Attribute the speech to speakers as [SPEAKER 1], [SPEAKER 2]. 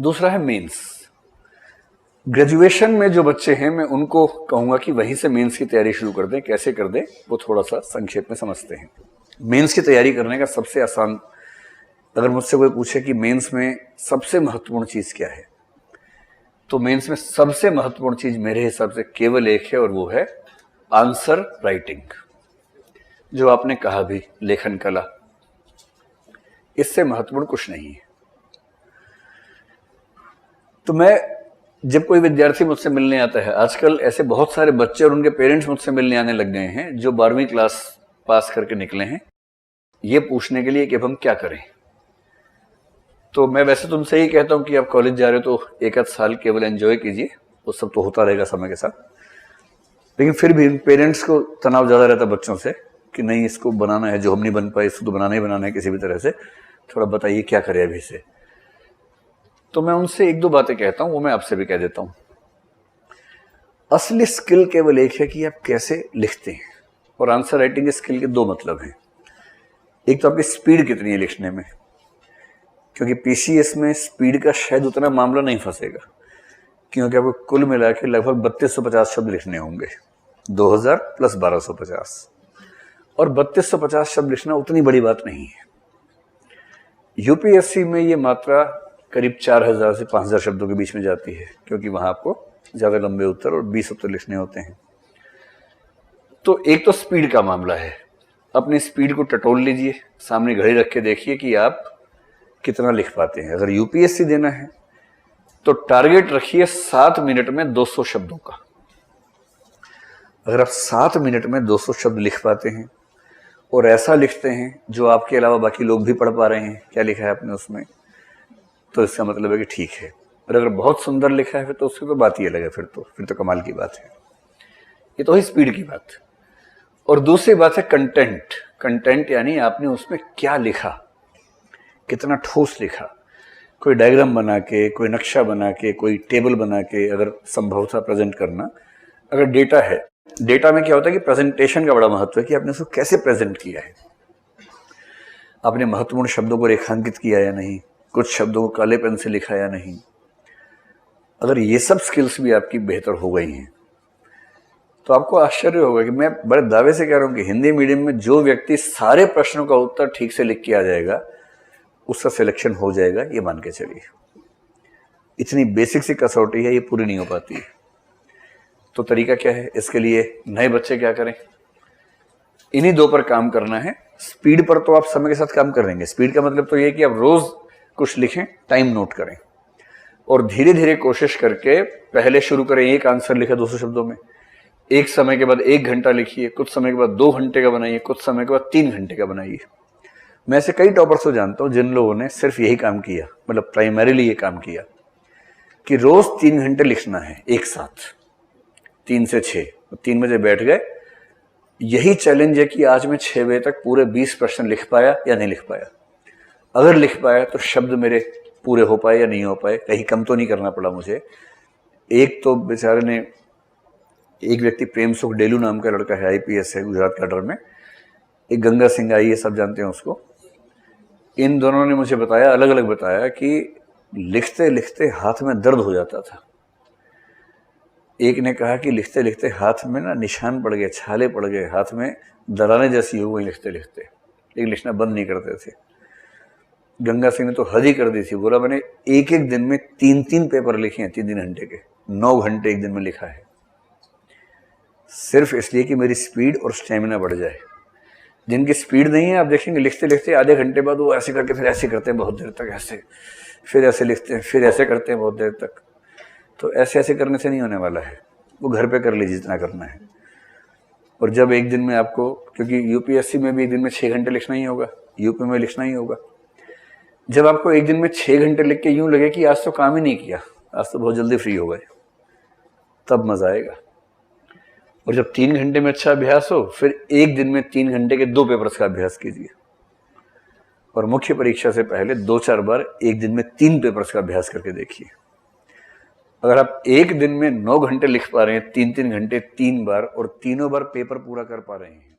[SPEAKER 1] दूसरा है mains. Graduation में जो बच्चे हैं मैं उनको कहूंगा कि वहीं से मेंस की तैयारी शुरू कर दें। कैसे कर दें वो थोड़ा सा संक्षेप में समझते हैं। मेंस की तैयारी करने का सबसे आसान, अगर मुझसे कोई पूछे कि मेंस में सबसे महत्वपूर्ण चीज क्या है, तो मेंस में सबसे महत्वपूर्ण चीज मेरे हिसाब से केवल एक है, और वो है आंसर राइटिंग। जो आपने कहा भी, लेखन कला, इससे महत्वपूर्ण कुछ नहीं है। तो मैं जब कोई विद्यार्थी मुझसे मिलने आता है, आजकल ऐसे बहुत सारे बच्चे और उनके पेरेंट्स मुझसे मिलने आने लग गए हैं जो 12वीं क्लास पास करके निकले हैं, ये पूछने के लिए कि अब हम क्या करें। तो मैं वैसे तुमसे ही कहता हूं कि आप कॉलेज जा रहे हो तो एक आध साल केवल एंजॉय कीजिए, वो सब तो होता रहेगा समय के साथ। लेकिन फिर भी पेरेंट्स को तनाव ज्यादा रहता है बच्चों से कि नहीं, इसको बनाना है, जो हम नहीं बन पाए इसको तो बनाना ही बनाना है किसी भी तरह से, थोड़ा बताइए क्या करें अभी से। तो मैं उनसे एक दो बातें कहता हूं, वो मैं आपसे भी कह देता हूं। असली स्किल केवल एक है कि आप कैसे लिखते हैं, और आंसर राइटिंग स्किल के दो मतलब हैं। एक तो आपकी स्पीड कितनी है लिखने में, क्योंकि पीसीएस में स्पीड का शायद उतना मामला नहीं फंसेगा, क्योंकि आपको कुल मिला के लगभग 3250 शब्द लिखने होंगे, 2000 प्लस 1250, और 3250 शब्द लिखना उतनी बड़ी बात नहीं है। यूपीएससी में ये मात्रा करीब 4000 से 5000 शब्दों के बीच में जाती है, क्योंकि वहां आपको ज्यादा लंबे उत्तर और 20 उत्तर लिखने होते हैं। तो एक तो स्पीड का मामला है, अपनी स्पीड को टटोल लीजिए, सामने घड़ी रख के देखिए कि आप कितना लिख पाते हैं। अगर यूपीएससी देना है तो टारगेट रखिए 7 मिनट में 200 शब्दों का। अगर आप 7 मिनट में 200 शब्द लिख पाते हैं और ऐसा लिखते हैं जो आपके अलावा बाकी लोग भी पढ़ पा रहे हैं, क्या लिखा है आपने उसमें, तो इसका मतलब है कि ठीक है। और अगर बहुत सुंदर लिखा है तो उसकी तो बात ही अलग है, फिर तो कमाल की बात है। ये तो ही स्पीड की बात। और दूसरी बात है कंटेंट। कंटेंट यानी आपने उसमें क्या लिखा, कितना ठोस लिखा। कोई डायग्राम बना के, कोई नक्शा बना के, कोई टेबल बना के अगर संभव था प्रेजेंट करना। अगर डेटा है, डेटा में क्या होता है कि प्रेजेंटेशन का बड़ा महत्व है कि आपने उसको कैसे प्रेजेंट किया है। आपने महत्वपूर्ण शब्दों को रेखांकित किया या नहीं, कुछ शब्दों को काले पेन से लिखा या नहीं। अगर ये सब स्किल्स भी आपकी बेहतर हो गई हैं तो आपको आश्चर्य होगा कि मैं बड़े दावे से कह रहा हूं कि हिंदी मीडियम में जो व्यक्ति सारे प्रश्नों का उत्तर ठीक से लिख के आ जाएगा उसका सिलेक्शन हो जाएगा, ये मान के चलिए। इतनी बेसिक सी कसौटी है, ये पूरी नहीं हो पाती है। तो तरीका क्या है इसके लिए? नए बच्चे क्या करें? इन्हीं दो पर काम करना है। स्पीड पर तो आप समय के साथ काम करेंगे। स्पीड का मतलब तो ये कि आप रोज कुछ लिखें, टाइम नोट करें, और धीरे धीरे कोशिश करके पहले शुरू करें एक आंसर लिखा 200 शब्दों में, एक समय के बाद 1 घंटा लिखिए, कुछ समय के बाद 2 घंटे का बनाइए, कुछ समय के बाद 3 घंटे का बनाइए। मैं ऐसे कई टॉपर्स को जानता हूं जिन लोगों ने सिर्फ यही काम किया, मतलब प्राइमरीली ये काम किया कि रोज 3 घंटे लिखना है एक साथ, 3 से 6, 3 बजे बैठ गए। यही चैलेंज है कि आज मैं 6 बजे तक पूरे 20 प्रश्न लिख पाया या नहीं लिख पाया। अगर लिख पाया तो शब्द मेरे पूरे हो पाए या नहीं हो पाए, कहीं कम तो नहीं करना पड़ा मुझे। एक तो बेचारे ने, एक व्यक्ति प्रेम सुख डेलू नाम का लड़का है, आईपीएस है गुजरात कैडर में, एक गंगा सिंह आई है, सब जानते हैं उसको। इन दोनों ने मुझे बताया, अलग अलग बताया कि लिखते लिखते हाथ में दर्द हो जाता था। एक ने कहा कि लिखते लिखते हाथ में ना निशान पड़ गए, छाले पड़ गए, हाथ में दरारें जैसी हो गई लिखते लिखते, लेकिन लिखना बंद नहीं करते थे। गंगा सिंह ने तो हद ही कर दी थी, बोला मैंने एक एक दिन में 3-3 पेपर लिखे हैं, 3-3 घंटे के, 9 घंटे एक दिन में लिखा है, सिर्फ इसलिए कि मेरी स्पीड और स्टेमिना बढ़ जाए। जिनकी स्पीड नहीं है, आप देखेंगे लिखते लिखते आधे घंटे बाद वो ऐसे करके फिर ऐसे करते हैं बहुत देर तक, ऐसे फिर ऐसे लिखते हैं, फिर ऐसे करते हैं बहुत देर तक। तो ऐसे ऐसे करने से नहीं होने वाला है, वो घर पे कर लीजिए जितना करना है। और जब एक दिन में आपको, क्योंकि यूपीएससी में भी एक दिन में 6 घंटे लिखना ही होगा, यूपी में लिखना ही होगा, जब आपको एक दिन में 6 घंटे लिख के यूं लगे कि आज तो काम ही नहीं किया, आज तो बहुत जल्दी फ्री हो गए, तब मजा आएगा। और जब 3 घंटे में अच्छा अभ्यास हो, फिर एक दिन में 3 घंटे के 2 पेपर्स का अभ्यास कीजिए। और मुख्य परीक्षा से पहले 2-4 बार एक दिन में 3 पेपर्स का अभ्यास करके देखिए। अगर आप एक दिन में 9 घंटे लिख पा रहे हैं, 3-3 घंटे 3 बार, और तीनों बार पेपर पूरा कर पा रहे हैं,